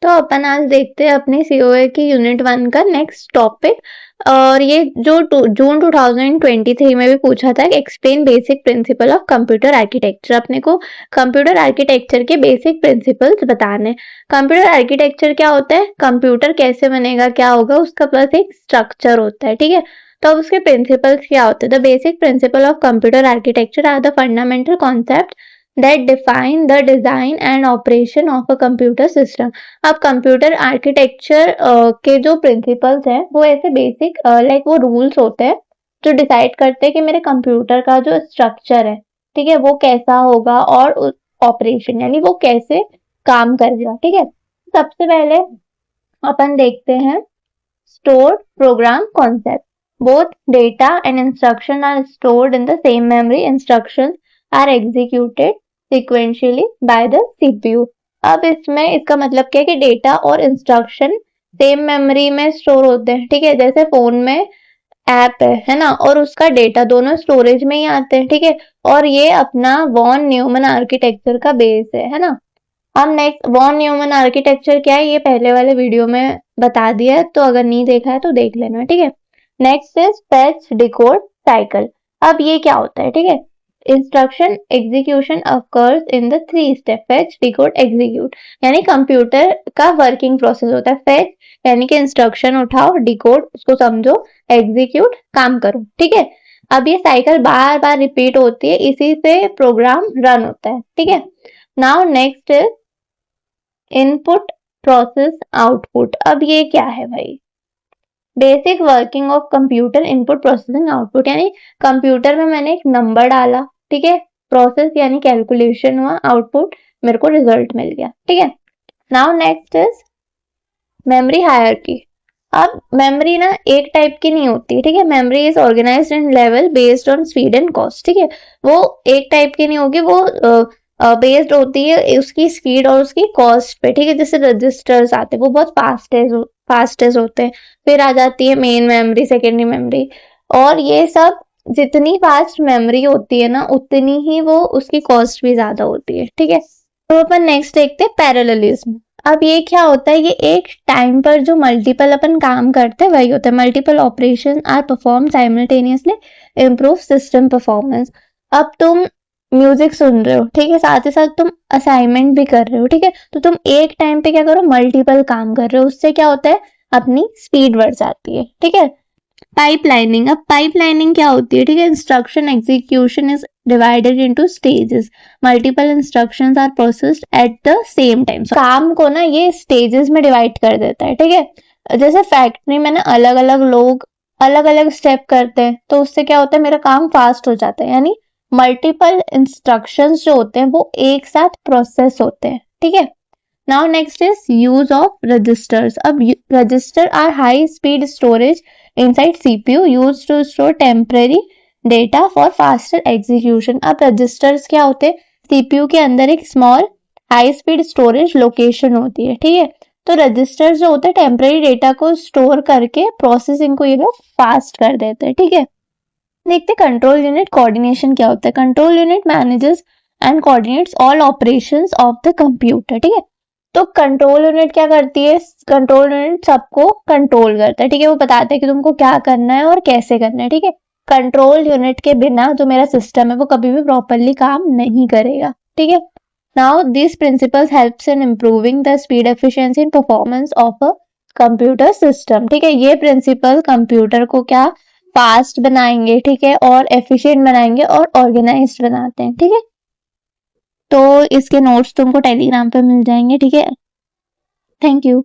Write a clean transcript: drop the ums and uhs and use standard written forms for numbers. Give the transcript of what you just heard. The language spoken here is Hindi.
तो अपन आज देखते हैं अपनी सीओए की यूनिट 1 का नेक्स्ट टॉपिक। और ये जो जून 2023 में भी पूछा था, explain basic principle of computer architecture. अपने को कंप्यूटर आर्किटेक्चर के बेसिक प्रिंसिपल्स बताने। कंप्यूटर आर्किटेक्चर क्या होता है, कंप्यूटर कैसे बनेगा, क्या होगा उसका प्लस एक स्ट्रक्चर होता है, ठीक है। तो अब उसके प्रिंसिपल्स क्या होते हैं। The basic principle of computer architecture are the fundamental concept that define the design and operation of a computer system। अब कंप्यूटर आर्किटेक्चर के जो प्रिंसिपल्स हैं वो ऐसे बेसिक लाइक वो रूल्स होते हैं जो डिसाइड करते हैं कि मेरे कंप्यूटर का जो स्ट्रक्चर है, ठीक है, वो कैसा होगा और ऑपरेशन यानी वो कैसे काम करेगा, ठीक है। सबसे पहले अपन देखते हैं stored program concept। Both data and instruction are stored in the same memory। Instructions are executed sequentially by the CPU। अब इसमें इसका मतलब क्या है कि डेटा और इंस्ट्रक्शन सेम मेमोरी में स्टोर होते हैं, ठीक है। जैसे फोन में ऐप है ना, और उसका डेटा दोनों स्टोरेज में ही आते हैं, ठीक है। और ये अपना वॉन न्यूमन आर्किटेक्चर का बेस है ना। अब नेक्स्ट वॉन न्यूमन आर्किटेक्चर क्या है, ये पहले वाले वीडियो में बता दिया है, तो अगर नहीं देखा है तो देख लेना, ठीक है। Next is fetch decode cycle. अब ये क्या होता है, ठीक है। Instruction execution occurs in the 3 step fetch decode execute. यानी कंप्यूटर का वर्किंग प्रोसेस होता है। फेच यानी कि इंस्ट्रक्शन उठाओ, डिकोड उसको समझो, एग्जीक्यूट काम करो, ठीक है। अब ये साइकिल बार बार रिपीट होती है, इसी से प्रोग्राम रन होता है, ठीक है। Now next is input process output. अब ये क्या है भाई, basic working of computer input processing output. यानी कंप्यूटर में मैंने एक नंबर डाला, ठीक है, प्रोसेस यानी कैलकुलेशन हुआ, आउटपुट मेरे को रिजल्ट मिल गया, ठीक है। Now next is memory hierarchy. अब मेमोरी ना एक टाइप की नहीं होती, ठीक है। Memory is organised in level based on speed and cost, ठीक है। वो एक टाइप की नहीं होगी, वो बेस्ड होती है उसकी स्पीड और उसकी कॉस्ट पे, ठीक है। जैसे रजिस्टर्स आते हैं वो बहुत फास्टेस्ट होते हैं, फिर आ जाती है मेन मेमोरी, सेकेंडरी मेमोरी, और ये सब जितनी फास्ट मेमोरी होती है ना उतनी ही वो उसकी कॉस्ट भी ज्यादा होती है, ठीक है। तो अपन नेक्स्ट देखते हैं पैरेललिज्म। अब ये क्या होता है, ये एक टाइम पर जो मल्टीपल अपन काम करते हैं वही होता है। Multiple operation are perform simultaneously improve system performance. अब तुम म्यूजिक सुन रहे हो, ठीक है, साथ ही साथ तुम असाइनमेंट भी कर रहे हो, ठीक है। तो तुम एक टाइम पे क्या करो, मल्टीपल काम कर रहे हो, उससे क्या होता है अपनी स्पीड बढ़ जाती है, ठीक है। पाइपलाइनिंग। अब पाइपलाइनिंग क्या होती है, ठीक है। Instruction execution is divided into stages. Multiple instructions are processed at the same time. काम को ना ये स्टेजेस में डिवाइड कर देता है, ठीक है। जैसे फैक्ट्री में ना अलग अलग लोग अलग अलग स्टेप करते हैं, तो उससे क्या होता है मेरा काम फास्ट हो जाता है। यानी मल्टीपल इंस्ट्रक्शंस जो होते हैं वो एक साथ प्रोसेस होते हैं, ठीक है। Now next is use of registers. अब register are high speed storage inside CPU used to store temporary data for faster execution। अब रजिस्टर्स क्या होते हैं, CPU के अंदर एक small high speed storage location होती है, ठीक है। तो रजिस्टर्स जो होते हैं टेम्पररी डेटा को स्टोर करके प्रोसेसिंग को ये लोग फास्ट कर देते हैं, ठीक है। देखते कंट्रोल यूनिट कोऑर्डिनेशन क्या होता है। Control unit manages and coordinates all operations of the computer, ठीक है। तो कंट्रोल यूनिट क्या करती है, कंट्रोल यूनिट सबको कंट्रोल करता है, ठीक है। वो बताते हैं कि तुमको क्या करना है और कैसे करना है, ठीक है। कंट्रोल यूनिट के बिना जो मेरा सिस्टम है वो कभी भी प्रॉपरली काम नहीं करेगा, ठीक है। Now this principles helps in improving the speed efficiency and performance of a computer system, ठीक है। ये प्रिंसिपल कंप्यूटर को क्या फास्ट बनाएंगे, ठीक है, और एफिशिएंट बनाएंगे और ऑर्गेनाइज्ड बनाते हैं, ठीक है। तो इसके नोट्स तुमको टेलीग्राम पे मिल जाएंगे, ठीक है। Thank you.